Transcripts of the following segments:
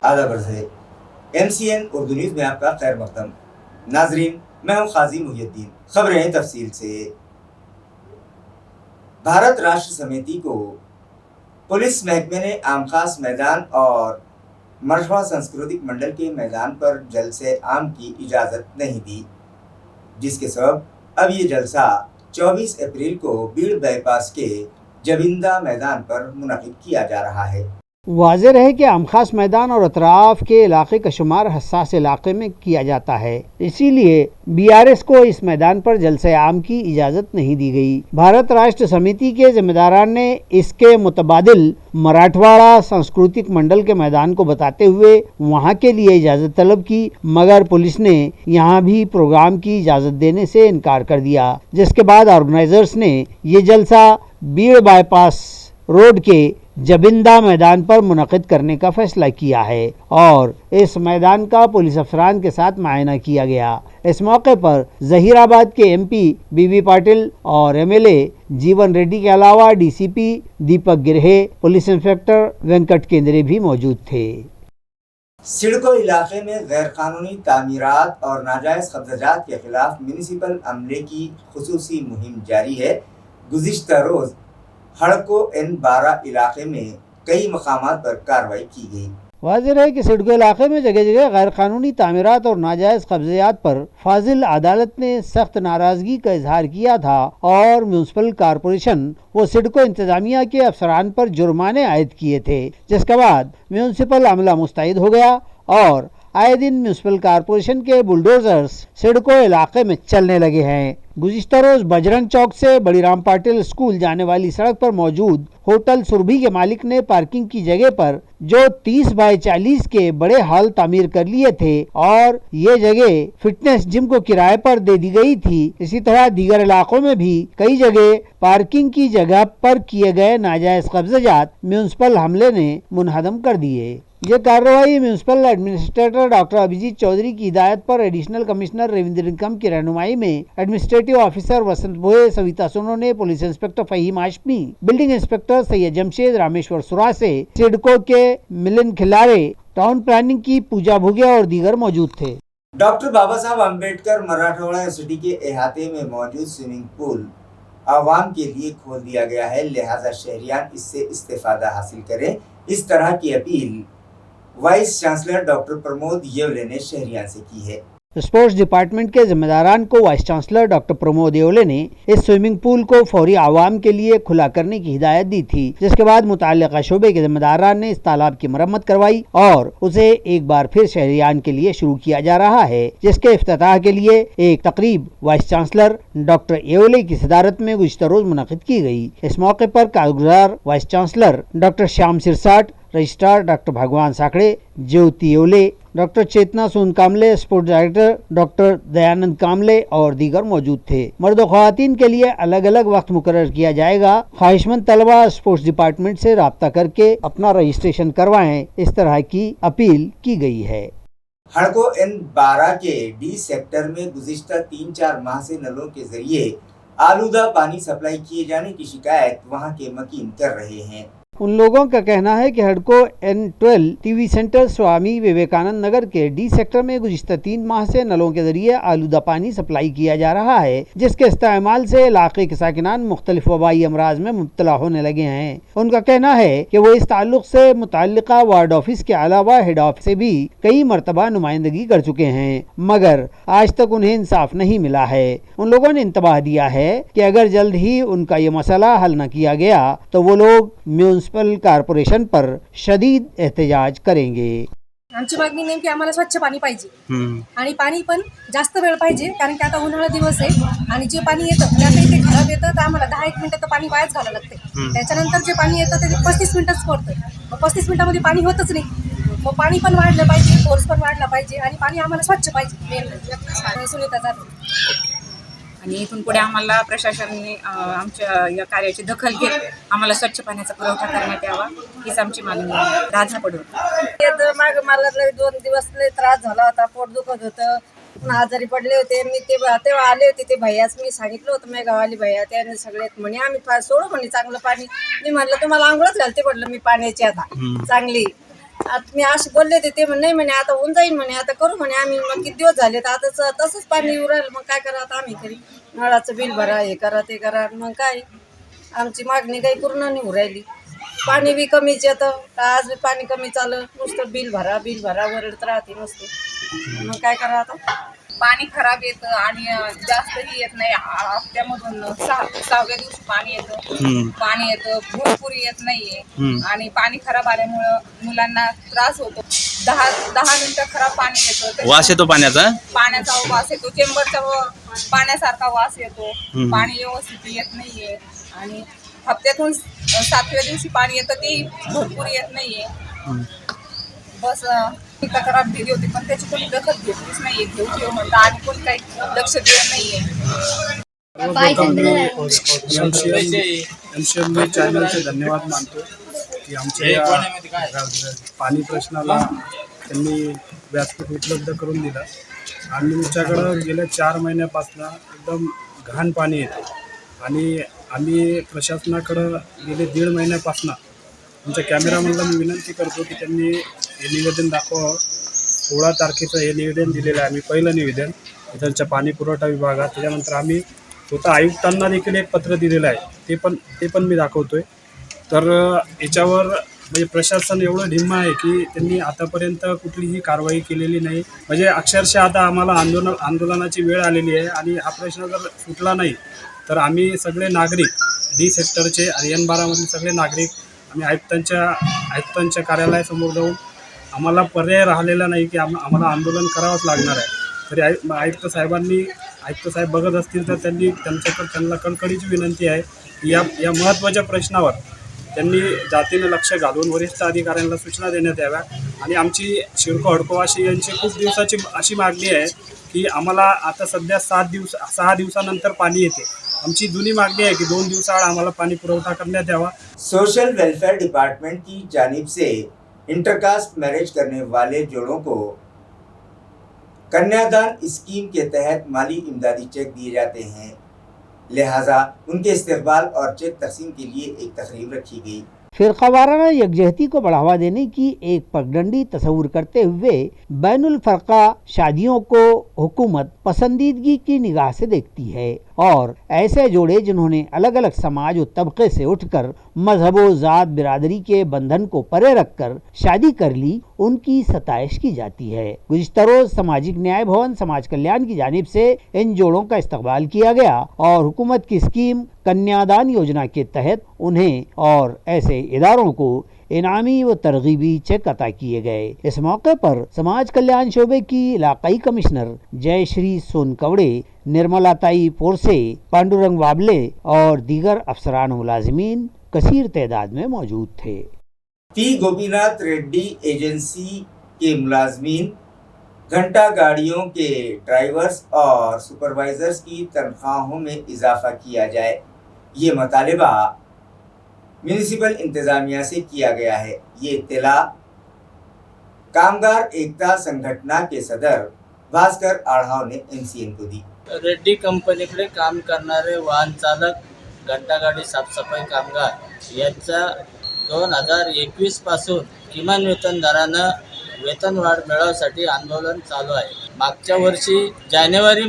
आदाब है। MCN Urdu news में आपका खैर मकदम। नाजरीन, मैं हूं काजी मुहियुद्दीन। खबरें तफसील से। भारत राष्ट्र समिति को पुलिस महकमे ने आम खास मैदान और मरहवा सांस्कृतिक मंडल के मैदान पर जलसे आम की इजाज़त नहीं दी, जिसके सबब अब ये जलसा 24 अप्रैल को बीड़ बाईपास के जबिंदा मैदान पर मुनक़िद किया जा रहा है। वाज़ेह रहे कि आम खास मैदान और अतराफ के इलाके का शुमार हसास इलाके में किया जाता है, इसीलिए BRS को इस मैदान पर जलसे आम की इजाज़त नहीं दी गई। भारत राष्ट्र समिति के जिम्मेदारान ने इसके मुतबादिल मराठवाड़ा सांस्कृतिक मंडल के मैदान को बताते हुए वहां के लिए इजाज़त तलब की, मगर पुलिस ने यहां भी प्रोग्राम की इजाज़त देने से इनकार कर दिया, जिसके बाद ऑर्गेनाइजर्स ने ये जलसा बीड़ बाईपास रोड के जबिंदा मैदान पर मुनक़िद करने का फैसला किया है और इस मैदान का पुलिस अफसरान के साथ मुआयना किया गया। इस मौके पर जहीराबाद के MP BB पाटिल और MLA जीवन रेड्डी के अलावा DCP Deepak Girhe, police inspector Venkat Kendre भी मौजूद थे। सिडको इलाके में गैर कानूनी तामीरात और नाजायज कब्जात के खिलाफ म्यूनिसिपल अमले की खुसूसी मुहिम जारी है। गुज़िश्ता रोज हड़को N12 इलाके में कई मकामात पर कार्रवाई की गई। वाज़ेह है कि सिडको इलाके में जगह जगह गैर कानूनी तामीरात और नाजायज कब्ज़ात पर फाजिल अदालत ने सख्त नाराजगी का इजहार किया था और म्यूनसिपल कारपोरेशन व सिडको इंतजामिया के अफसरान पर जुर्माने आयद किए थे, जिसके बाद म्यूनसिपल अमला मुस्तैद हो गया और आए दिन म्यूनसिपल कारपोरेशन के बुलडोजर्स सिडको इलाके में चलने लगे हैं। गुज़िश्ता रोज बजरंग चौक से बड़ीराम पाटिल स्कूल जाने वाली सड़क पर मौजूद होटल सुरभि के मालिक ने पार्किंग की जगह पर जो 30 बाय 40 के बड़े हॉल तामीर कर लिए थे और ये जगह फिटनेस जिम को किराए पर दे दी गई थी। इसी तरह दीगर इलाकों में भी कई जगह पार्किंग की जगह पर किए गए नाजायज कब्जात म्यूनसिपल हमले ने मुनहदम कर दिए। ये कार्रवाई municipal administrator doctor Abhijeet Chaudhary की हिदायत पर एडिशनल कमिश्नर रविंद्र निकम की रहनुमाई में administrative officer Vasant Bhoye, Savita Sonone, police inspector Faheem Hashmi, building inspector Syed Jamshed, Rameshwar Surase, CIDCO के मिलन खिलारे, टाउन प्लानिंग की पूजा भुगिया और दीगर मौजूद थे। डॉक्टर बाबा साहब अम्बेडकर मराठवाड़ा यूनिवर्सिटी के अहाते में मौजूद स्विमिंग पूल आवाम के लिए खोल दिया गया है, लिहाजा शहरियान इससे इस्तेफादा हासिल करें। इस तरह की appeal vice chancellor doctor Pramod Yevle ने शहरियान से की है। स्पोर्ट्स डिपार्टमेंट के जिम्मेदारान को vice chancellor doctor Pramod Yevle ने इस स्विमिंग पूल को फौरी आवाम के लिए खुला करने की हिदायत दी थी, जिसके बाद मुताल्लिका शोबे के जिम्मेदारान ने इस तालाब की मरम्मत करवाई और उसे एक बार फिर शहरियान के लिए शुरू किया जा रहा है, जिसके इफ्तिताह के लिए एक तकरीब वाइस चांसलर डॉक्टर येवले की सदारत में गुज़िश्ता रोज मुनक़िद की गई। इस मौके पर कारगुजार vice chancellor doctor Shyam Sirsat, registrar doctor Bhagwan Sakde, Jyoti Yewale, doctor Chetna Son Kamle, sports director doctor Dayanand Kamle और दीगर मौजूद थे। मर्द और ख़वातीन के लिए अलग अलग वक्त मुकर्रर किया जाएगा। ख्वाहिशमंद तलबा स्पोर्ट्स डिपार्टमेंट से राब्ता करके अपना रजिस्ट्रेशन करवाएं, इस तरह की अपील की गई है। हड़को N12 के D सेक्टर में गुज़िश्ता 3-4 माह से नलों के जरिए आलूदा पानी सप्लाई किए जाने की शिकायत वहां के मकीन कर रहे हैं। उन लोगों का कहना है कि हडको N12 TV centre Swami Vivekanand Nagar के D सेक्टर में गुज़िश्ता 3 माह से नलों के जरिए आलूदा पानी सप्लाई किया जा रहा है, जिसके इस्तेमाल से इलाके के साकिनान मुख्तलिफ वबाई अमराज में मुब्तला होने लगे हैं। उनका कहना है कि वो इस ताल्लुक से मुताल्लिका वार्ड ऑफिस के अलावा हेड ऑफिस से भी कई मरतबा नुमाइंदगी कर चुके हैं, मगर आज तक उन्हें इंसाफ नहीं मिला है। उन लोगों ने इंतबाह दिया है कि अगर जल्द ही उनका ये मसला हल न किया गया तो वो लोग म्यूनसिपल कॉर्पोरेशन पर शदीद एहतजाज करेंगे। आमची मागणी नेमकी आम्हाला स्वच्छ पाणी पाहिजे आणि पाणी पण जास्त वेळ पाहिजे, कारण की आता उन्हाळा दिवस आहे आणि जे पाणी येतं ते आता इथे खराब येतं, तर आम्हाला 10-1 मिनिटं तर पाणी वायाच घालावं लागते। त्याच्यानंतर जे पाणी येतं ते 35 मिनिटच पडतं, मग 35 मिनिटामध्ये पाणी होतच नाही। मग पाणी पण वाढलं पाहिजे, फोर्स पण वाढला पाहिजे आणि पाणी आम्हाला स्वच्छ पाहिजे। मेन सुनीता जाधव। आणि इथून पुढे आम्हाला प्रशासनाने आमच्या या कार्याची दखल घेत आम्हाला स्वच्छ पाण्याचा पुरवठा करण्यात यावा, हीच आमची मागणी आहे। राधा पडवळ माग मला 2 दिवस लय त्रास झाला होता, पोट दुखत होतं, पुन्हा आजारी पडले होते मी। तेव्हा आले होते ते भैयाच, मी सांगितलं होतं माझ्या गावाली भैया, त्यांनी सगळे म्हणे आम्ही सोडू म्हणे चांगलं पाणी। मी म्हणलं तुम्हाला आंघोळच घालते, म्हटलं मी पाण्याची आता चांगली। आता मी असे बोलले होते ते म्हणे नाही म्हणे आता होऊन जाईल म्हणे आता करू म्हणे आम्ही मग किती दिवस झाले तर आता तसंच पाणी येऊ राहिलं मग काय करा आता आम्ही तरी नळाचं बिल भरा हे करा ते करा मग काय आमची मागणी काही पूर्ण नाही होऊ राहिली पाणी बी कमीच येतं आज बी पाणी कमी चाललं नुसतं बिल भरा वरडत राहते नुसते मग काय करा आता पाणी खराब येतं आणि जास्तही येत नाही. हप्त्यामधून 6व्या दिवशी पाणी येतं भरपूर येत नाहीये आणि पाणी खराब आल्यामुळं मुलांना त्रास होतो. 10 मिनिटं खराब पाणी येतं, वास येतो पाण्याचा वास येतो, चेंबरचा पाण्यासारखा वास येतो, पाणी व्यवस्थित येत नाहीये आणि हप्त्यातून 7व्या दिवशी पाणी येतं ते भरपूर येत नाहीये. बस तक्रार दिली होती पण त्याची कोणी दखल घेतलीच नाहीये. घेऊ म्हणता आणि कोणी काही लक्ष देत नाहीये. एमसीएम चॅनलचे धन्यवाद मानतो की आमच्या या पाणी प्रश्नाला त्यांनी व्यासपीठ उपलब्ध करून दिलं. आमच्याकडं गेल्या 4 महिन्यापासून एकदम घाण पाणी येतं आणि आम्ही प्रशासनाकडं गेले 1.5 महिन्यापासून आमच्या कॅमेरामॅनला मी विनंती करतो की त्यांनी हे निवेदन दाखवावं. 16 तारखेचं हे निवेदन दिलेलं आहे. आम्ही पहिलं निवेदन इथलच्या पाणी पुरवठा विभागात, त्याच्यानंतर आम्ही स्वतः आयुक्तांना देखील एक पत्र दिलेलं आहे, ते पण मी दाखवतोय. तर याच्यावर म्हणजे प्रशासन एवढं ढिम्म आहे की त्यांनी आतापर्यंत कुठलीही कारवाई केलेली नाही. म्हणजे अक्षरशः आता आम्हाला आंदोलनाची वेळ आलेली आहे आणि हा प्रश्न जर सुटला नाही तर आम्ही सगळे नागरिक डी सेक्टरचे आणि N12 मधील सगळे नागरिक आम्ही आयुक्तांच्या कार्यालयासमोर जाऊन आम्हाला पर्याय राहिलेला नाही की आम्हाला आंदोलन करावंच लागणार आहे. तरी आयुक्त साहेब बघत असतील तर त्यांना कळकळीची विनंती आहे की या महत्त्वाच्या प्रश्नावर त्यांनी जातीनं लक्ष घालून वरिष्ठ अधिकाऱ्यांना सूचना देण्यात याव्या. आणि आमची शिरको हडकोवाशी यांची खूप दिवसाची अशी मागणी आहे की आम्हाला आता सध्या 6 दिवसानंतर पाणी येते. आमची जुनी मागणी है कि 2 दिवसाआड हमारा पानी पुरवठा करण्यात यावा. सोशल वेलफेयर डिपार्टमेंट की जानिब से इंटरकास्ट मैरिज करने वाले जोड़ों को कन्यादान स्कीम के तहत माली इमदादी चेक दिए जाते हैं, लिहाजा उनके इस्तेमाल और चेक तकसीम के लिए एक तकरीब रखी गई। फिरकावाराना यकजहती को बढ़ावा देने की एक पगडंडी तस्वुर करते हुए बैनुल फरका शादियों को हुकूमत पसंदीदगी की निगाह से देखती है और ऐसे जोड़े जिन्होंने अलग अलग समाज और तबके से उठकर मजहब व ज़ात बिरादरी के बंधन को परे रखकर शादी कर ली, उनकी सताइश की जाती है। गुज़िश्ता रोज सामाजिक न्याय भवन समाज कल्याण की जानिब से इन जोड़ों का इस्तकबाल किया गया और हुकूमत की स्कीम कन्यादान योजना के तहत उन्हें और ऐसे इदारों को इनामी व तरगीबी चेक अता किए गए। इस मौके पर समाज कल्याण शोबे की इलाकाई कमिश्नर जयश्री सोनकवड़े, निर्मला ताई पोरसे, पांडुरंग वाबले और दीगर अफसरान मुलाजिमीन कसीर तादाद में मौजूद थे। पी गोपीनाथ रेड्डी एजेंसी के मुलाजमीन, घंटा गाड़ियों के ड्राइवर्स और सुपरवाइजर्स की तनख्वाहों में इजाफा किया जाए, ये मुतालिबा म्यूनिसिपल इंतजामिया से किया गया है। ये इत्तला कामगार एकता संघटना के सदर भास्कर आढ़ाव ने MCN को दी। रेड्डी कंपनीकडे काम करणारे वाहन चालक, घंटागाडी साफसफाई कामगार यांचा 2021 पासून किमान वेतन दरानं वेतनवाढ मिळवण्यासाठी आंदोलन चालू आहे। मागच्या वर्षी जानेवारी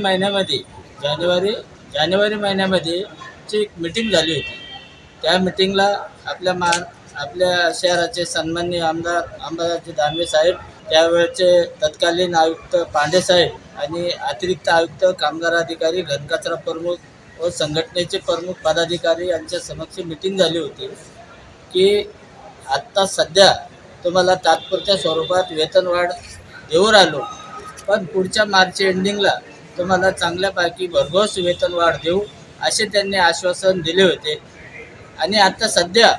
महिन्यामध्ये ची मीटिंग झाली होती। त्या मीटिंगला आपल्या शहराचे सन्माननीय आमदार अंबादासजी दानवे साहेब, त्यावेळचे तत्कालीन आयुक्त पांडे साहेब आणि अतिरिक्त आयुक्त, कामगार अधिकारी, घनकचरा प्रमुख व संघटनेचे प्रमुख पदाधिकारी यांच्या समक्ष मीटिंग झाली होती की आत्ता सध्या तुम्हाला तात्पुरत्या स्वरूपात वेतनवाढ देऊ राहिलो, पण पुढच्या मार्च एंडिंगला तुम्हाला चांगल्यापैकी भरघोस वेतनवाढ देऊ असे त्यांनी आश्वासन दिले होते। आणि आता सध्या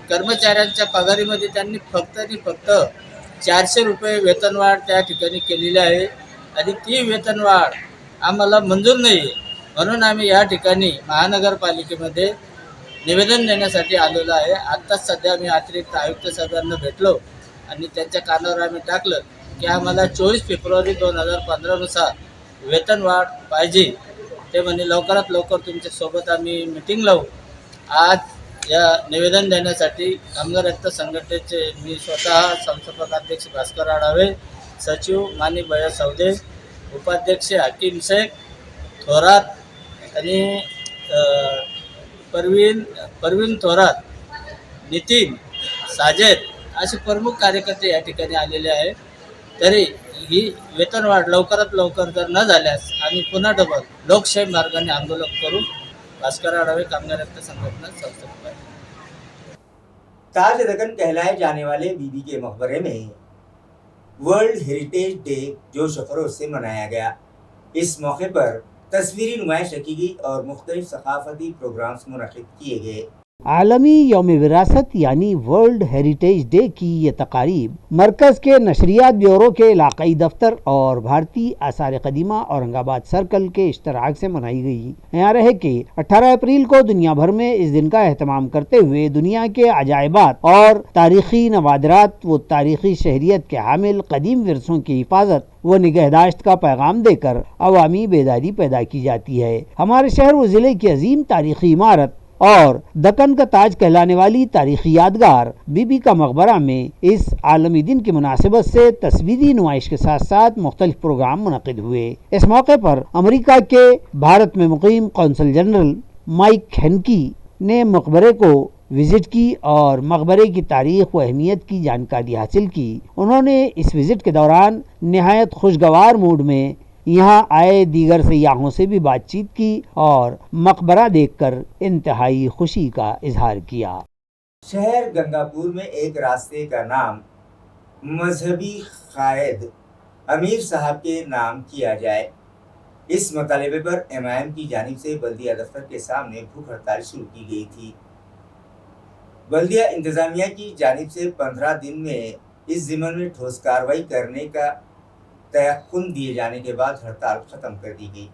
कर्मचाऱ्यांच्या पगारीमध्ये त्यांनी फक्त 400 रुपये वेतनवाढ त्या ठिकाणी केलेली आहे आणि ती वेतनवाढ आम्हाला मंजूर नाही आहे। म्हणून आम्ही या ठिकाणी महानगरपालिकेमध्ये निवेदन देण्यासाठी आलेलो आहे। आत्ताच सध्या आम्ही अतिरिक्त आयुक्त साहेबांना भेटलो आणि त्यांच्या कानावर आम्ही टाकलं की आम्हाला 24 फेब्रुवारी 2015 नुसार वेतनवाढ पाहिजे। ते म्हणे लवकरात लवकर तुमच्यासोबत आम्ही मीटिंग लावू। आज या निवेदन देण्यासाठी कामगार रक्त संघटनेचे मी स्वतः संस्थापक अध्यक्ष भास्कर आढावे, सचिव मानी भैया सौदे, उपाध्यक्ष हकीम शेख थोरात आणि परवीन थोरात, नितीन साजेद असे प्रमुख कार्यकर्ते या ठिकाणी आलेले आहे. तरी ही वेतनवाढ लवकरात लवकर जर न झाल्यास आम्ही पुन्हा डबल लोकशाही मार्गाने आंदोलन करू. भास्कर आढावे, कामगार रक्त संघटना, संस्थापक. ताज दक्कन कहलाए जाने वाले बीबी के मकबरे में वर्ल्ड हेरिटेज डे जोश व खरोश से मनाया गया। इस मौके पर तस्वीरी नुमाइश रखी गई और मुख्तलिफ सकाफती प्रोग्राम्स मुनक़िद किए गए। आलमी यौम विरासत यानी वर्ल्ड हेरिटेज डे की ये तकारीब मरकज़ के नशरियात ब्यूरो के इलाक़ाई दफ्तर और भारतीय आसार क़दीमा औरंगाबाद सर्कल के इश्तराक से मनाई गई। यहाँ रहे कि 18 अप्रैल को दुनिया भर में इस दिन का अहतमाम करते हुए दुनिया के अजायबात और तारीख़ी नवादरात व तारीख़ी शहरियत के हामिल कदीम विरसों की हिफाजत व निगहदाश्त का पैगाम देकर अवामी बेदारी पैदा की जाती है। हमारे शहर व ज़िले की अजीम तारीख़ी इमारत और दक्कन का ताज कहलाने वाली तारीखी यादगार बीबी का मकबरा में इस आलमी दिन की मुनासिबत से तस्वीरी नुमाइश के साथ साथ मुख्तलिफ प्रोग्राम मुनक़िद हुए। इस मौके पर अमेरिका के भारत में मुक़ीम कौंसल जनरल माइक हेनकी ने मकबरे को विज़िट की और मकबरे की तारीख़ व अहमियत की जानकारी हासिल की। उन्होंने इस विज़िट के दौरान नहायत खुशगवार मूड में यहाँ आए दीगर सयाहों से भी बातचीत की और मकबरा देखकर इंतहाई खुशी का इजहार किया। शहर गंगापुर में एक रास्ते का नाम मजहबी कायद अमीर साहब के नाम किया जाए, इस मुतालबे पर एमआईएम की जानिब से बल्दिया दफ्तर के सामने भूख हड़ताल शुरू की गई थी। बल्दिया इंतजामिया की जानिब से 15 दिन में इस ज़िम्मन में ठोस कार्रवाई करने का तयक़ुन दिए जाने के बाद हड़ताल ख़त्म कर दी गई।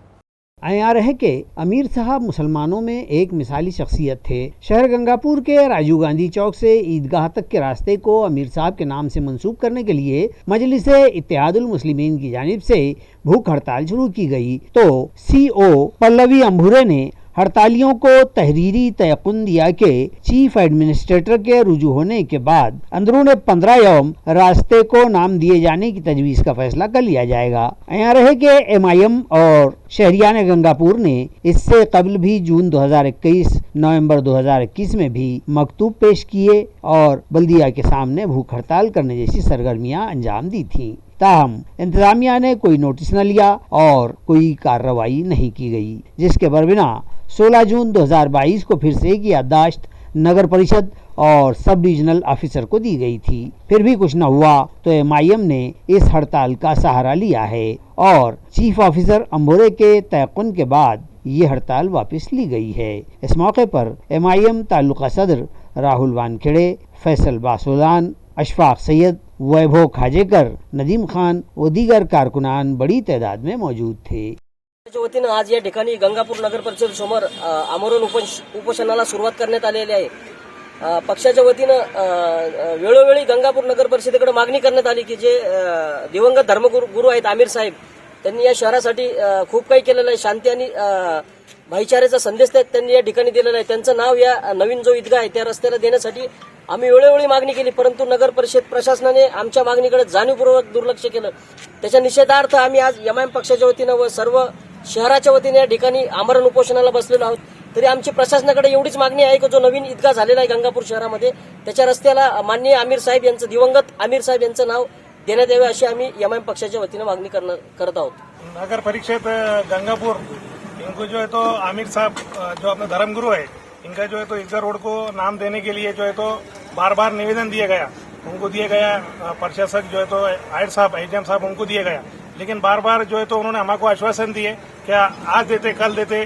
यहाँ रहे कि अमीर साहब मुसलमानों में एक मिसाली शख्सियत थे। शहर गंगापुर के राजीव गांधी चौक से ईदगाह तक के रास्ते को अमीर साहब के नाम से मंसूब करने के लिए मजलिस इत्तेहादुल मुस्लिमीन की जानिब से भूख हड़ताल शुरू की गई तो CO पल्लवी अंबुरे ने हड़तालियों को तहरीरी तयक़ुन दिया कि चीफ एडमिनिस्ट्रेटर के रुजू होने के बाद अंदरून 15 यौम रास्ते को नाम दिए जाने की तजवीज़ का फैसला कर लिया जाएगा। यहाँ रहे कि MIM और शहरियान गंगापुर ने इससे कबल भी जून 2021, नवंबर 2021 में भी मकतूब पेश किए और बल्दिया के सामने भूख हड़ताल करने जैसी सरगर्मियाँ अंजाम दी थीं। ताहम इंतजामिया ने कोई नोटिस न लिया और कोई कार्रवाई नहीं की गई, जिसके बरबिना 16 जून 2022 को फिर से एक याददाश्त नगर परिषद और सब डिविजनल ऑफिसर को दी गई थी। फिर भी कुछ न हुआ तो MIM ने इस हड़ताल का सहारा लिया है और चीफ ऑफिसर अंबोरे के तयक़ुन के बाद ये हड़ताल वापस ली गई है। इस मौके पर MIM तालुका सदर राहुल वानखेड़े, फैसल बासोलान, अशफाक सैयद, वैभव खाजेकर, नदीम खान व दीगर कारकुनान बड़ी तादाद में मौजूद थे। च्या वतीनं आज या ठिकाणी गंगापूर नगर परिषद समोर आमरण उपोषणाला सुरुवात करण्यात आलेली आहे। पक्षाच्या वतीनं वेळोवेळी गंगापूर नगर परिषदेकडे मागणी करण्यात आली की जे दिवंगत धर्मगुरू आहेत आमिर साहेब, त्यांनी या शहरासाठी खूप काही केलेलं आहे। शांती आणि भाईचाऱ्याचा संदेश त्यांनी या ठिकाणी दिलेला आहे। त्यांचं नाव या नवीन जो ईदगाह आहे त्या रस्त्याला देण्यासाठी आम्ही वेळोवेळी मागणी केली, परंतु नगर परिषद प्रशासनाने आमच्या मागणीकडे जाणीवपूर्वक दुर्लक्ष केलं। त्याच्या निषेधार्थ आम्ही आज MIM पक्षाच्या वतीनं व सर्व शहराच्या वतीने या ठिकाणी आमरण उपोषणाला बसलेलो आहोत। तरी आमची प्रशासनाकडे एवढीच मागणी आहे की जो नवीन ईदगाह झालेला आहे गंगापूर शहरामध्ये त्याच्या रस्त्याला माननीय आमिर साहेब यांचं, दिवंगत आमिर साहेब यांचं नाव देण्यात यावे अशी आम्ही MIM पक्षाच्या वतीने मागणी करत आहोत। नगर परिषद गंगापुर इनको जो है तो आमिर साहब जो अपने धर्मगुरु है, इनका जो है तो ईदगाह रोड को नाम देने के लिए जो है तो बार बार निवेदन दिया गया, उनको दिया गया। प्रशासक जो है तो आयर साहब, एजम साहब, उनको दिया गया, लेकिन बार बार जो है तो उन्होंने हमको आश्वासन दिए कि आज देते, कल देते,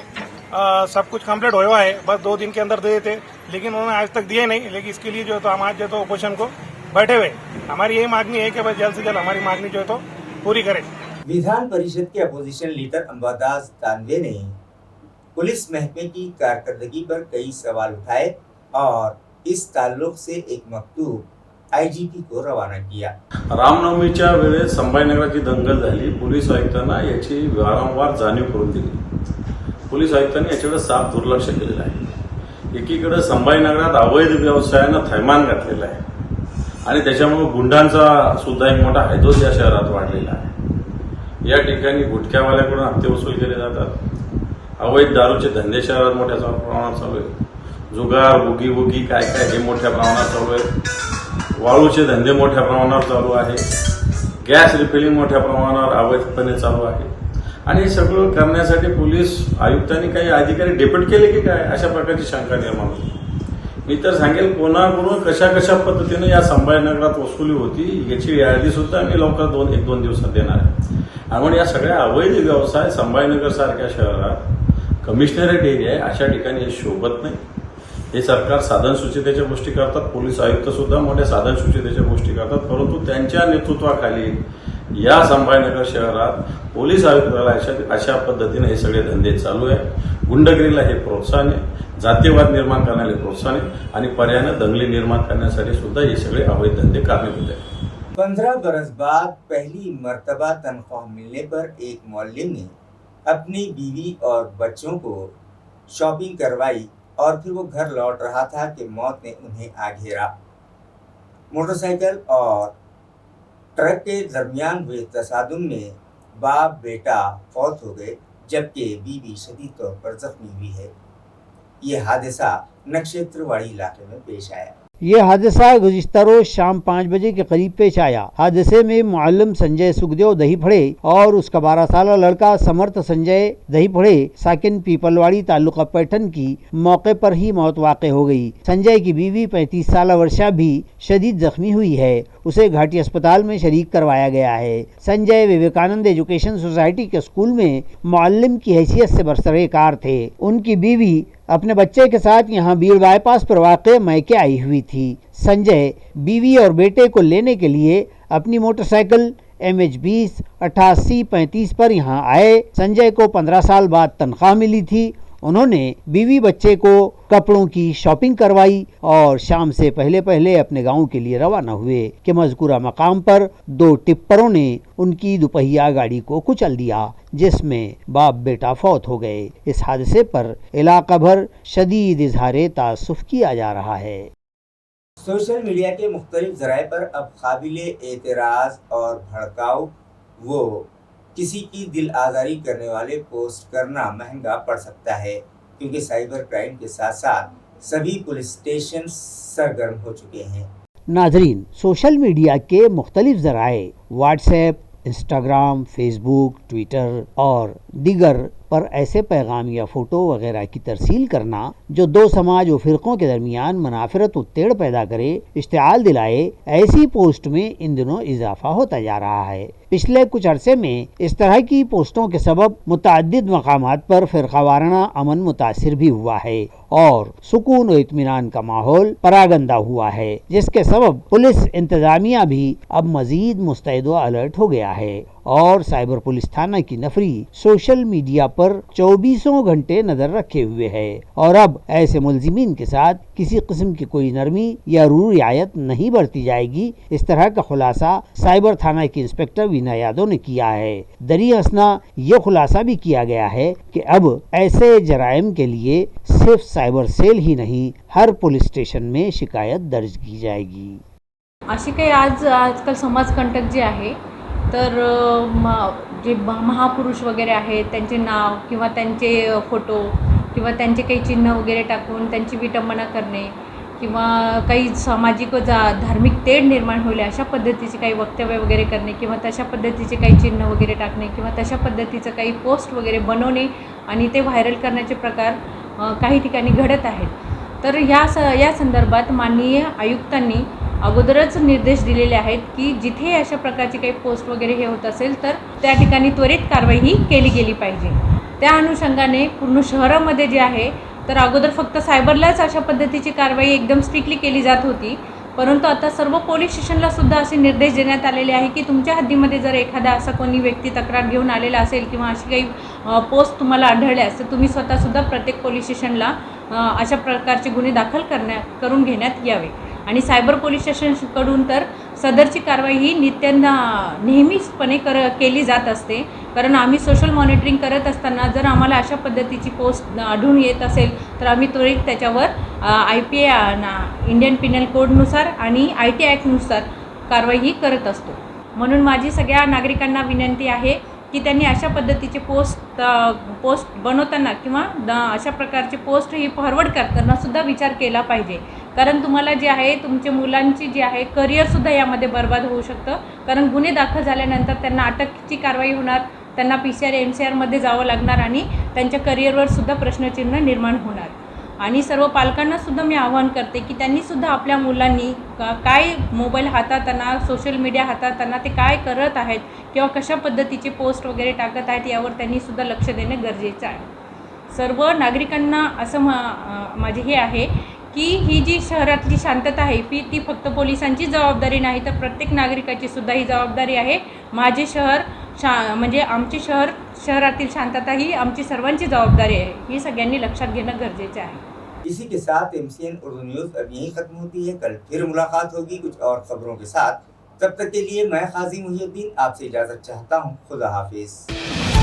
सब कुछ कंप्लीट हुआ है, बस 2 दिन के अंदर दे देते, लेकिन उन्होंने आज तक दिए नहीं। लेकिन इसके लिए जो है तो हम आज जो है तो ऑपोजिशन को बैठे हुए। हमारी यही मांगनी है कि बस जल्द से जल्द हमारी मांगनी जो है तो पूरी करें। विधान परिषद के अपोजिशन लीडर अंबादास दानवे ने पुलिस महकमे की कारकर्दगी पर कई सवाल उठाए और इस ताल्लुक से एक मकतूब IGP को रवाना किया। रामनवमीच्या वेळेस संभाजीनगराची दंगल झाली, पोलीस आयुक्तांना याची वारंवार जाणीव करून दिली। पोलीस आयुक्तांनी याच्याकडे साफ दुर्लक्ष केलेलं आहे। एकीकडे संभाजीनगरात अवैध व्यवसायानं थैमान घातलेलं आहे आणि त्याच्यामुळे गुंडांचा सुद्धा एक मोठा हैदोस या शहरात वाढलेला आहे. या ठिकाणी गुटख्यावाल्याकडून हप्ते वसूल केले जातात. अवैध दारूचे धंदे शहरात मोठ्या प्रमाणात चालू आहेत. जुगार, बुगी काय हे मोठ्या प्रमाणात चालू आहे. वाळूचे धंदे मोठ्या प्रमाणावर चालू आहे. गॅस रिफिलिंग मोठ्या प्रमाणावर अवैधपणे चालू आहे. आणि हे सगळं करण्यासाठी पोलीस आयुक्तांनी काही अधिकारी डेप्युट केले की काय, अशा प्रकारची शंका निर्माण होती. मी तर सांगेल, कोणाकडून कशा पद्धतीने या संभाजीनगरात वसुली होती याची यादी सुद्धा मी लवकर एक दोन दिवसात देणार आहे. आणि या सगळ्या अवैध व्यवसाय संभाजीनगर सारख्या शहरात कमिशनरेट एरिया आहे, अशा ठिकाणी हे शोभत नाही. हे सरकार साधन सुचितेच्या गोष्टी करतात, पोलीस आयुक्त सुद्धा मोठ्या साधन सुचितेच्या गोष्टी करतात, परंतु त्यांच्या नेतृत्वाखाली या संभाजीनगर शहरात पोलीस आयुक्तालयाच्या अशा पद्धतीने हे सगळे धंदे चालू आहे. गुंडगिरीला हे प्रोत्साहन आहे, जातीयवाद निर्माण करण्याला प्रोत्साहन आहे आणि पर्यायानं दंगली निर्माण करण्यासाठी सुद्धा हे सगळे अवैध धंदे कारणीभूत आहेत. 15 बरस बाद पहली मर्तबा तनख्वाह मिलने पर एक मौल्लिम ने अपनी बीवी और बच्चों को शॉपिंग करवाई और फिर वो घर लौट रहा था कि मौत ने उन्हें आ घेरा. मोटरसाइकिल और ट्रक के दरमियान हुए तसादुम में बाप बेटा फौत हो गए, जबकि बीवी शदीद तौर पर जख्मी हुई है. ये हादसा नक्षत्रवाड़ी इलाके में पेश आया. ये हादसा गुज़िश्ता रोज शाम 5 बजे के करीब पेश आया। हादसे में मुअल्लिम संजय सुखदेव दहीफड़े और उसका 12 साल लड़का समर्थ संजय दहीफड़े साकिन पीपलवाड़ी तालुका पैठन की मौके पर ही मौत वाक़ हो गई। संजय की बीवी 35 साल वर्षा भी शदीद जख्मी हुई है, उसे घाटी अस्पताल में शरीक करवाया गया है। संजय विवेकानंद एजुकेशन सोसाइटी के स्कूल में मुअल्लिम की हैसियत से बरसरे कार थे। उनकी बीवी अपने बच्चे के साथ यहाँ बीड़ बाईपास पर वाक़े मैके आई हुई थी। संजय बीवी और बेटे को लेने के लिए अपनी मोटरसाइकिल MH20 8835 पर यहाँ आए। संजय को 15 साल बाद तनख्वाह मिली थी। उन्होंने बीवी बच्चे को कपड़ों की शॉपिंग करवाई और शाम से पहले पहले अपने गांव के लिए रवाना हुए कि मज़कूरा मकाम पर 2 टिप्परों ने उनकी दुपहिया गाड़ी को कुचल दिया, जिसमें बाप बेटा फौत हो गए। इस हादसे पर इलाका भर शदीद इजहार तासुफ किया जा रहा है। सोशल मीडिया के मुख्तलिफ ज़राए पर अब काबिले एतराज़ और भड़काऊ वो किसी की दिल आज़ारी करने वाले पोस्ट करना महंगा पड़ सकता है, क्योंकि साइबर क्राइम के साथ साथ सभी पुलिस स्टेशन सरगर्म हो चुके हैं। नाजरीन, सोशल मीडिया के मुख्तलिफ ज़राए व्हाट्सएप, इंस्टाग्राम, फेसबुक, ट्विटर और दीगर पर ऐसे पैगाम या फ़ोटो वगैरह की तरसील करना जो दो समाज व फ़िरक़ों के दरमियान मनाफरत उत्तेड़ पैदा करे, इश्तिआल दिलाए, ऐसी पोस्ट में इन दिनों इजाफा होता जा रहा है। पिछले कुछ अरसे में इस तरह की पोस्टों के सबब मुतअद्दिद मकामात पर फ़िरक़ावाराना अमन मुतासिर भी हुआ है और सुकून व इत्मीनान का माहौल परागंदा हुआ है, जिसके सबब पुलिस इंतज़ामिया भी अब मज़ीद मुस्तैद व अलर्ट हो गया है और साइबर पुलिस थाना की नफरी सोशल मीडिया पर 24 घंटे नजर रखे हुए है और अब ऐसे मुलजिमीन के साथ किसी किस्म की कोई नरमी या रू रियायत नहीं बरती जाएगी। इस तरह का खुलासा साइबर थाना के इंस्पेक्टर वीना यादव ने किया है। दरी असना ये खुलासा भी किया गया है कि अब ऐसे जराइम के लिए सिर्फ साइबर सेल ही नहीं, हर पुलिस स्टेशन में शिकायत दर्ज की जाएगी। अशी काही आजकाल समाजकंटक जे आहे तर जे महापुरुष वगैरे आहेत त्यांचे नाव किंवा त्यांचे फोटो किंवा त्यांचे काही चिन्ह वगैरे टाकून त्यांची विटंबना करणे किंवा काही सामाजिक व धार्मिक तेढ निर्माण होईल अशा पद्धतीचे काही वक्तव्य वगैरे करणे किंवा तशा पद्धतीचे काही चिन्ह वगैरे टाकणे किंवा तशा पद्धतीचं काही पोस्ट वगैरे बनवणे आणि ते व्हायरल करण्याचे प्रकार काही ठिकाणी घडत आहेत। तर या संदर्भात माननीय आयुक्तांनी अगोदरच निर्देश दिलेले आहेत की जिथे अशा प्रकारची काही पोस्ट वगैरे हे होत असेल तर त्या ठिकाणी त्वरित कारवाई ही केली गेली पाहिजे। त्या अनुषंगाने पूर्ण शहरामध्ये जे आहे तर अगोदर फक्त सायबरलाच अशा पद्धतीची कारवाई एकदम स्ट्रिक्टली केली जात होती, परंतु आता सर्व पोलीस स्टेशनला सुद्धा असे निर्देश देण्यात आलेले आहे की तुमच्या हद्दीमध्ये जर एखादा असा कोणी व्यक्ती तक्रार घेऊन आलेला असेल किंवा अशी काही पोस्ट तुम्हाला आढळल्यास तर तुम्ही स्वतःसुद्धा प्रत्येक पोलीस स्टेशनला अशा प्रकारचे गुन्हे दाखल करून घेण्यात यावे आणि सायबर पोलीस स्टेशनकडून तर सदरची कारवाई ही नेहमीचपणे केली जात असते. कारण आम्ही सोशल मॉनिटरिंग करत असताना जर आम्हाला अशा पद्धतीची पोस्ट आढळून येत असेल तर आम्ही त्वरित त्याच्यावर IPA इंडियन पिनल कोडनुसार आणि IT ॲक्टनुसार कारवाई ही करत असतो. म्हणून माझी सगळ्या नागरिकांना विनंती आहे की त्यांनी अशा पद्धतीचे पोस्ट बनवताना किंवा अशा प्रकारचे पोस्ट ही फॉरवर्ड करताना सुद्धा विचार केला पाहिजे. कारण तुम्हाला जे आहे तुमच्या मुलांची जी आहे करिअरसुद्धा यामध्ये बर्बाद होऊ शकतं. कारण गुन्हे दाखल झाल्यानंतर त्यांना अटकची कारवाई होणार, त्यांना PCR MCRमध्ये जावं लागणार आणि त्यांच्या करिअरवर सुद्धा प्रश्नचिन्ह निर्माण होणार. आणि सर्व पालकांनासुद्धा मी आवाहन करते की त्यांनीसुद्धा आपल्या मुलांनी काय मोबाईल हाताळताना, सोशल मीडिया हाताळताना ते काय करत आहेत किंवा कशा पद्धतीचे पोस्ट वगैरे टाकत आहेत यावर त्यांनीसुद्धा लक्ष देणं गरजेचं आहे. सर्व नागरिकांना असं माझे हे आहे की ही जी शहरातली शांतता आहे ती फक्त पोलिसांची जबाबदारी नाही तर प्रत्येक नागरिकाची सुद्धा ही जबाबदारी आहे. माझे शहर म्हणजे आमचे शहरातील शांतता ही आमची सर्वांची जबाबदारी आहे. ही सगळ्यांनी लक्षात घेणं गरजेचं आहे. इसी के साथ MCN उर्दू न्यूज़ अब यहीं खत्म होती है. कल फिर मुलाकात होगी कुछ और खबरों के साथ. तब तक के लिए मैं काजी मुहिउद्दीन आपसे इजाज़त चाहता हूँ. खुदा हाफिज.